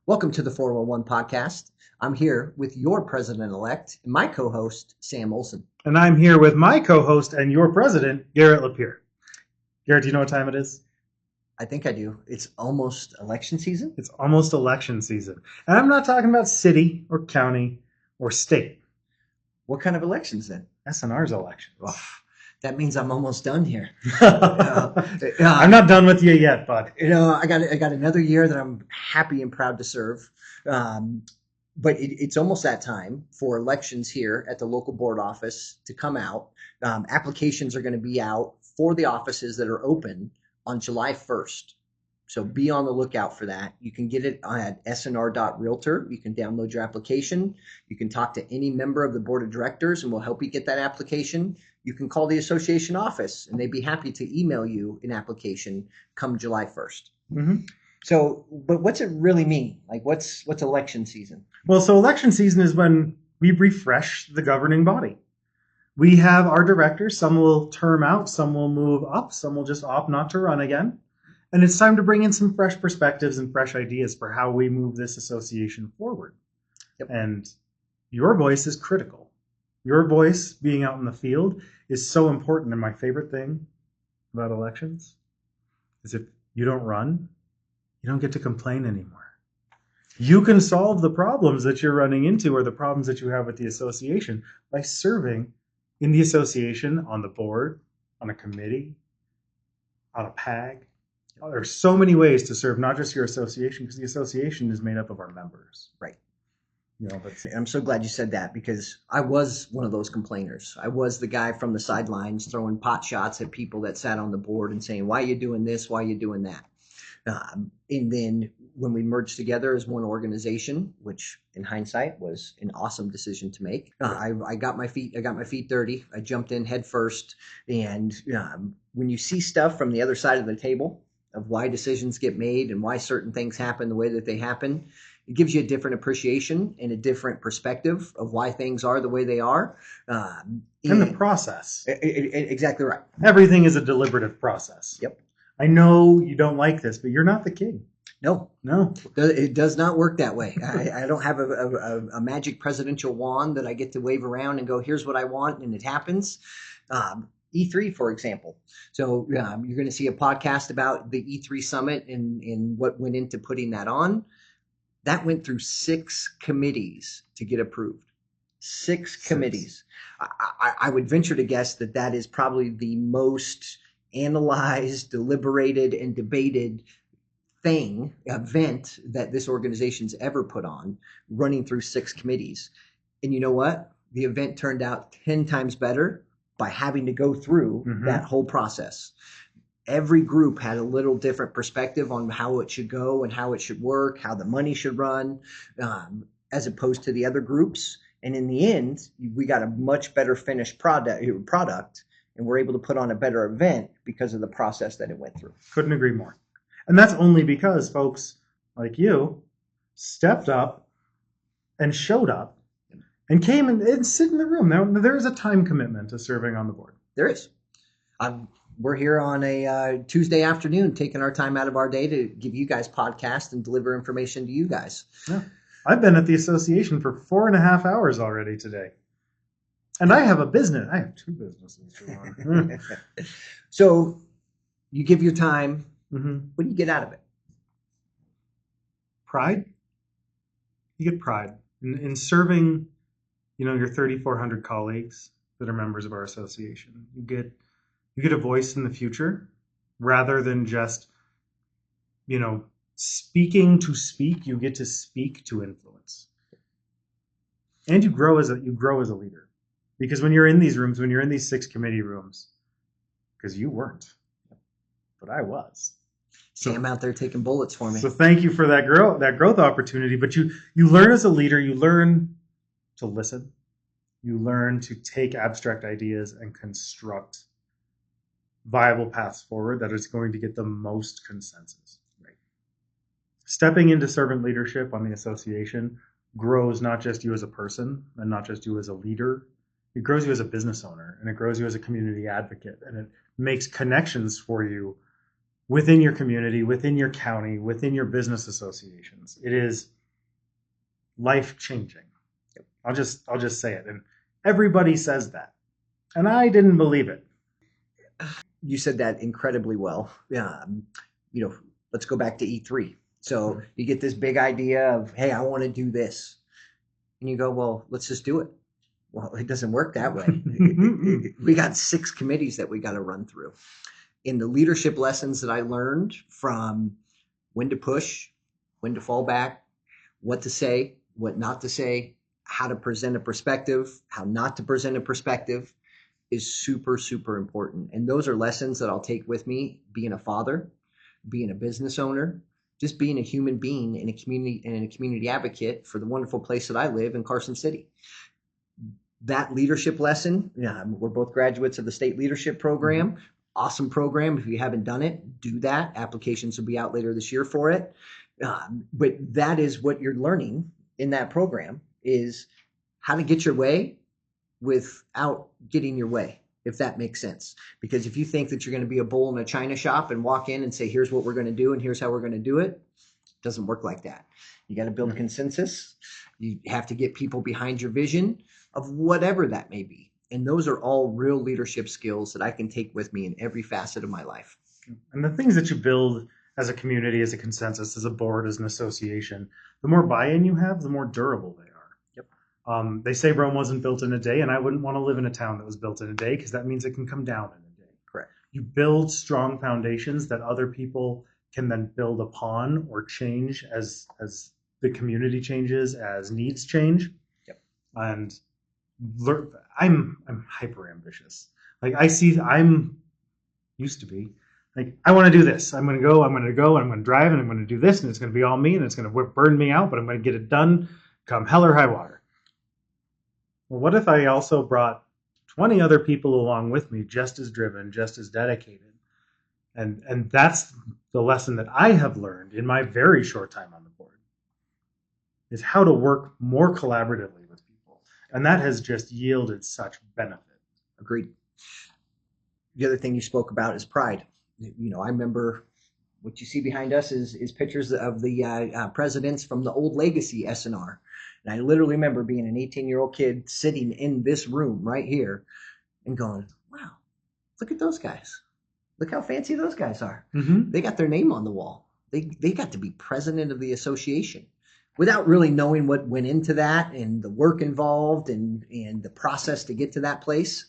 Welcome to the 411 podcast. I'm here with your president-elect and my co-host, Sam Olson. And I'm here with my co-host and your president, Garrett Lepire. Garrett, do you know what time it is? I think I do. It's almost election season. It's almost election season. And I'm not talking about city or county or state. What kind of elections then? SNR's elections. Oh, that means I'm almost done here. I'm not done with you yet, bud. I got another year that I'm happy and proud to serve. But it's almost that time for elections here at the local board office to come out. Applications are going to be out for the offices that are open on July 1st. So be on the lookout for that. You can get it at snr.realtor. You can download your application. You can talk to any member of the board of directors and we'll help you get that application. You can call the association office and they'd be happy to email you an application come July 1st. Mm-hmm. So, but what's it really mean? Like what's election season? Well, so election season is when we refresh the governing body. We have our directors. Some will term out, some will move up, some will just opt not to run again. And it's time to bring in some fresh perspectives and fresh ideas for how we move this association forward. Yep. And your voice is critical. Your voice being out in the field is so important. And my favorite thing about elections is if you don't run, you don't get to complain anymore. You can solve the problems that you're running into or the problems that you have with the association by serving in the association, on the board, on a committee, on a PAG. There's so many ways to serve not just your association, because the association is made up of our members. Right. But I'm so glad you said that because I was one of those complainers. I was the guy from the sidelines throwing pot shots at people that sat on the board and saying, why are you doing this? Why are you doing that? And then when we merged together as one organization, which in hindsight was an awesome decision to make, I got my feet dirty. I jumped in head first. And when you see stuff from the other side of the table of why decisions get made and why certain things happen the way that they happen, it gives you a different appreciation and a different perspective of why things are the way they are. And the process. Exactly right. Everything is a deliberative process. Yep. I know you don't like this, but you're not the king. No, it does not work that way. I don't have a magic presidential wand that I get to wave around and go, here's what I want, and it happens. E3, for example. So you're going to see a podcast about the E3 summit and what went into putting that on. That went through 6 committees to get approved. 6 committees. I would venture to guess that is probably the most analyzed, deliberated, and debated event that this organization's ever put on, running through 6 committees. And you know what? The event turned out 10 times better by having to go through that whole process. Every group had a little different perspective on how it should go and how it should work, how the money should run, as opposed to the other groups. And in the end, we got a much better finished product, and we're able to put on a better event because of the process that it went through. Couldn't agree more. And that's only because folks like you stepped up and showed up and came and sit in the room. Now, there is a time commitment to serving on the board. There is. We're here on a Tuesday afternoon, taking our time out of our day to give you guys podcasts and deliver information to you guys. Yeah. I've been at the association for 4.5 hours already today. And I have a business. I have 2 businesses. So you give your time. Mm-hmm. What do you get out of it? Pride. You get pride in serving, your 3,400 colleagues that are members of our association. You get a voice in the future rather than just, speaking to speak. You get to speak to influence, and you grow as a leader. Because when you're in these rooms, when you're in these 6 committee rooms, because you weren't, but I was. Sam out there taking bullets for me. So thank you for that growth opportunity. But you learn as a leader, you learn to listen. You learn to take abstract ideas and construct viable paths forward that is going to get the most consensus. Right. Stepping into servant leadership on the association grows not just you as a person and not just you as a leader. It grows you as a business owner, and it grows you as a community advocate, and it makes connections for you within your community, within your county, within your business associations. It is life changing. I'll just say it. And everybody says that. And I didn't believe it. You said that incredibly well. You know, let's go back to E3. So you get this big idea of, hey, I want to do this. And you go, well, let's just do it. Well, it doesn't work that way. We got 6 committees that we got to run through. In the leadership lessons that I learned from when to push, when to fall back, what to say, what not to say, how to present a perspective, how not to present a perspective is super, super important. And those are lessons that I'll take with me being a father, being a business owner, just being a human being in a community and a community advocate for the wonderful place that I live in Carson City. That leadership lesson, we're both graduates of the state leadership program. Mm-hmm. Awesome program. If you haven't done it, do that. Applications will be out later this year for it. But that is what you're learning in that program, is how to get your way without getting your way, if that makes sense. Because if you think that you're going to be a bull in a china shop and walk in and say, here's what we're going to do and here's how we're going to do it doesn't work like that. You got to build consensus. You have to get people behind your vision of whatever that may be. And those are all real leadership skills that I can take with me in every facet of my life. And the things that you build as a community, as a consensus, as a board, as an association, the more buy-in you have, the more durable they are. Yep. They say Rome wasn't built in a day, and I wouldn't want to live in a town that was built in a day, because that means it can come down in a day. Correct. You build strong foundations that other people can then build upon or change as the community changes, as needs change. Yep. And I'm hyper ambitious. Like I'm used to be like, I want to do this. I'm going to go, and I'm going to drive, and I'm going to do this, and it's going to be all me, and it's going to burn me out, but I'm going to get it done come hell or high water. Well, what if I also brought 20 other people along with me, just as driven, just as dedicated? And that's the lesson that I have learned in my very short time on the board, is how to work more collaboratively with people. And that has just yielded such benefit. Agreed. The other thing you spoke about is pride. You know, I remember what you see behind us is pictures of the presidents from the old legacy SNR. And I literally remember being an 18-year-old kid sitting in this room right here and going, wow, look at those guys. Look how fancy those guys are. Mm-hmm. They got their name on the wall. They got to be president of the association without really knowing what went into that and the work involved and the process to get to that place.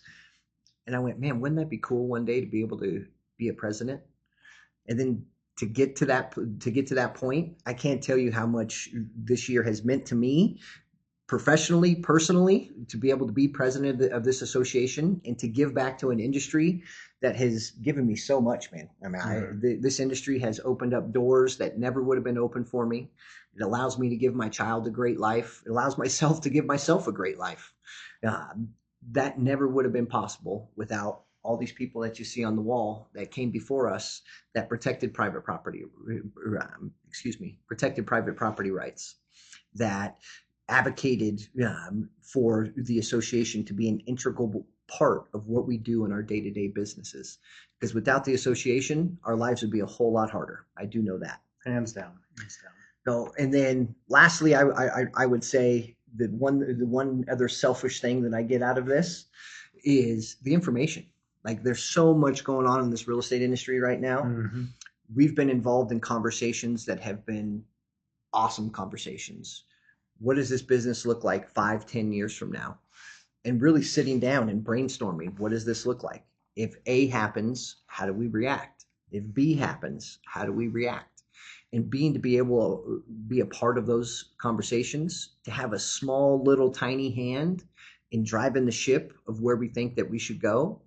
And I went, man, wouldn't that be cool one day to be able to be a president? And then to get to that point, I can't tell you how much this year has meant to me professionally, personally, to be able to be president of this association and to give back to an industry that has given me so much, man. I mean, this industry has opened up doors that never would have been open for me. It allows me to give my child a great life. It allows myself to give myself a great life. That never would have been possible without all these people that you see on the wall that came before us that protected private property rights, that advocated for the association to be an integral part of what we do in our day-to-day businesses. Because without the association, our lives would be a whole lot harder. I do know that. Hands down. So, and then lastly, I would say that the one other selfish thing that I get out of this is the information. Like, there's so much going on in this real estate industry right now. Mm-hmm. We've been involved in conversations that have been awesome conversations. What does this business look like 5-10 years from now? And really sitting down and brainstorming, what does this look like? If A happens, how do we react? If B happens, how do we react? And being to be able to be a part of those conversations, to have a small little tiny hand in driving the ship of where we think that we should go,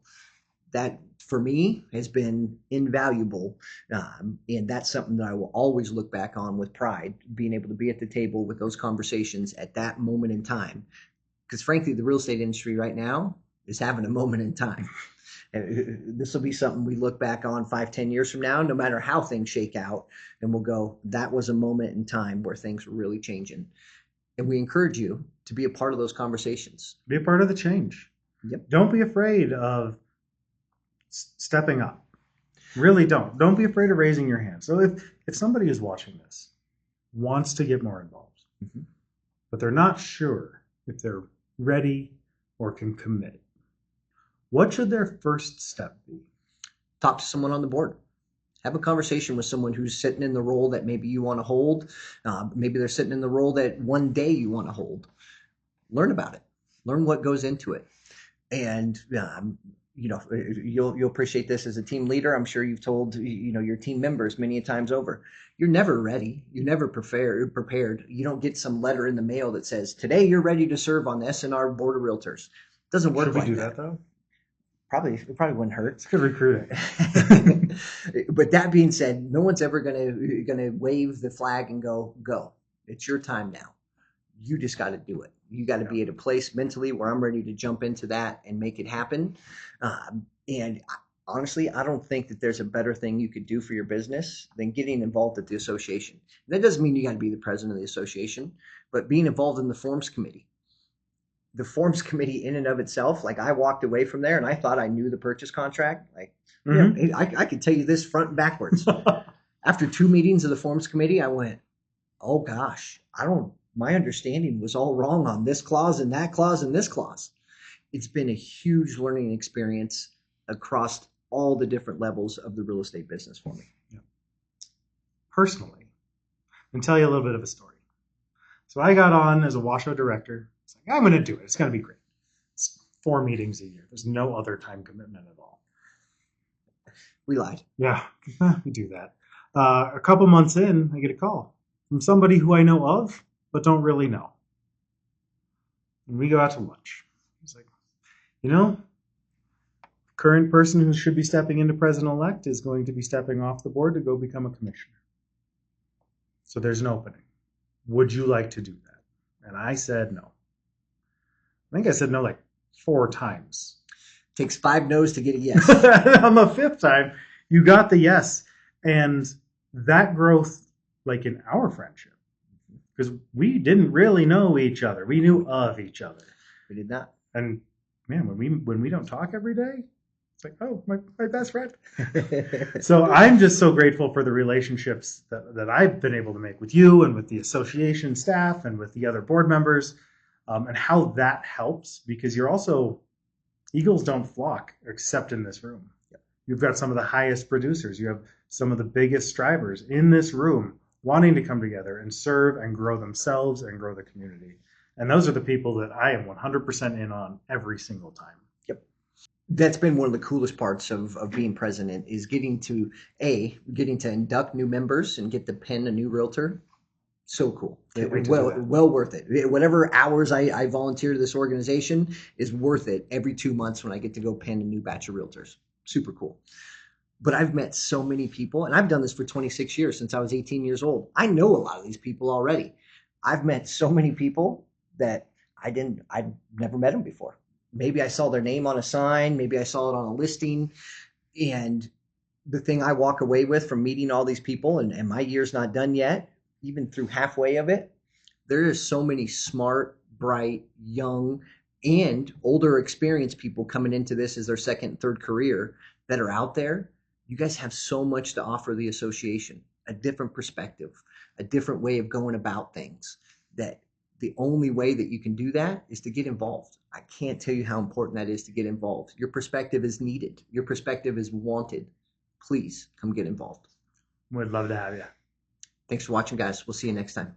that for me has been invaluable. And that's something that I will always look back on with pride, being able to be at the table with those conversations at that moment in time. Because frankly, the real estate industry right now is having a moment in time. This will be something we look back on 5-10 years from now, no matter how things shake out, and we'll go, that was a moment in time where things were really changing. And we encourage you to be a part of those conversations. Be a part of the change. Yep. Don't be afraid of stepping up. Really don't. Don't be afraid of raising your hand. So if somebody is watching this, wants to get more involved, mm-hmm. but they're not sure if they're ready or can commit. What should their first step be? Talk to someone on the board. Have a conversation with someone who's sitting in the role that maybe you want to hold. Maybe they're sitting in the role that one day you want to hold. Learn about it. Learn what goes into it. And you'll appreciate this as a team leader. I'm sure you've told your team members many times over. You're never ready. You're never prepared. You don't get some letter in the mail that says today you're ready to serve on the SNR Board of Realtors. It doesn't work Should we like do that. Though? It probably wouldn't hurt. It's good recruiting. But that being said, no one's ever gonna wave the flag and go. It's your time now. You just got to do it. You got to be at a place mentally where I'm ready to jump into that and make it happen. And honestly, I don't think that there's a better thing you could do for your business than getting involved at the association. That doesn't mean you got to be the president of the association, but being involved in the forms committee. The forms committee in and of itself, like I walked away from there and I thought I knew the purchase contract. Like, yeah, I could tell you this front and backwards. After 2 meetings of the forms committee, I went, oh gosh, my understanding was all wrong on this clause and that clause and this clause. It's been a huge learning experience across all the different levels of the real estate business for me. Yeah. Personally, I can tell you a little bit of a story. So I got on as a washout director. It's like, I'm going to do it. It's going to be great. It's 4 meetings a year. There's no other time commitment at all. We lied. Yeah, we do that. A couple months in, I get a call from somebody who I know of, but don't really know. And we go out to lunch. He's like, current person who should be stepping into president-elect is going to be stepping off the board to go become a commissioner. So there's an opening. Would you like to do that? And I said no. I think I said no like 4 times. Takes 5 no's to get a yes. On the 5th time, you got the yes. And that growth, like in our friendship, because we didn't really know each other. We knew of each other. We did not. And man, when we don't talk every day, it's like, oh, my best friend. So I'm just so grateful for the relationships that I've been able to make with you and with the association staff and with the other board members, and how that helps, because you're also, eagles don't flock except in this room. Yep. You've got some of the highest producers. You have some of the biggest strivers in this room wanting to come together and serve and grow themselves and grow the community. And those are the people that I am 100% in on every single time. Yep. That's been one of the coolest parts of being president, is getting to induct new members and get to pin a new realtor. So cool. Well worth it. Whatever hours I volunteer to this organization is worth it every 2 months when I get to go pin a new batch of realtors. Super cool. But I've met so many people, and I've done this for 26 years since I was 18 years old. I know a lot of these people already. I've met so many people that I'd never met them before. Maybe I saw their name on a sign. Maybe I saw it on a listing. And the thing I walk away with from meeting all these people, and my year's not done yet, even through halfway of it, there is so many smart, bright, young, and older experienced people coming into this as their second, third career that are out there. You guys have so much to offer the association, a different perspective, a different way of going about things, that the only way that you can do that is to get involved. I can't tell you how important that is to get involved. Your perspective is needed. Your perspective is wanted. Please come get involved. We'd love to have you. Thanks for watching, guys. We'll see you next time.